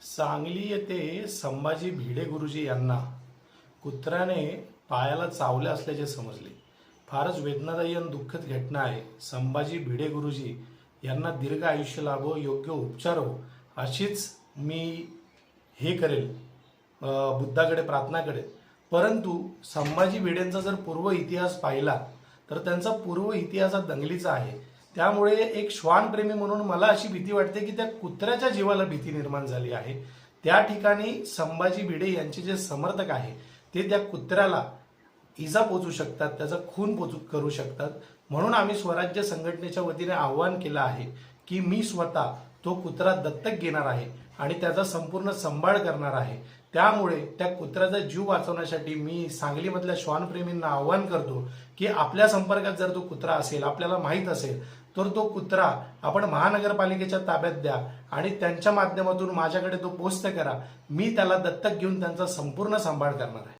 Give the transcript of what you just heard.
सांगली येथे संभाजी भिडे गुरुजी यांना कुत्र्याने पायाला चावले असल्याचे समजले. फारच वेदनादायी आणि दुःखद घटना आहे. संभाजी भिडे गुरुजी यांना दीर्घ आयुष्य लाभो, योग्य उपचार हो, अशीच मी हे करेल, बुद्धाकडे प्रार्थना करेल. परंतु संभाजी भिडेंचा जर पूर्व इतिहास पाहिला तर त्यांचा पूर्व इतिहास हा दंगलीचा आहे. त्यामुळे एक श्वानप्रेमी म्हणून मला अशी भीती वाटते की त्या कुत्र्याच्या जीवाला भीती निर्माण झाली आहे. त्या ठिकाणी संभाजी भिडे यांचे जे समर्थक आहे ते त्या कुत्र्याला इजा पोचू शकतात, त्याचा खून करू शकतात. म्हणून आम्ही स्वराज्य संघटनेच्या वतीने आवाहन केलं आहे की मी स्वतः तो कुत्रा दत्तक घेणार आहे आणि त्याचा संपूर्ण सांभाळ करणार आहे. त्यामुळे त्या कुत्र्याचा जीव वाचवण्यासाठी मी सांगलीमधल्या श्वानप्रेमींना आवाहन करतो की आपल्या संपर्कात जर तो कुत्रा असेल, आपल्याला माहीत असेल, तर तो कुत्रा आपण महानगरपालिकेच्या ताब्यात द्या आणि त्यांच्या माध्यमातून माझ्याकडे तो पोस्ट करा. मी त्याला दत्तक घेऊन त्यांचा संपूर्ण सांभाळ करणार आहे.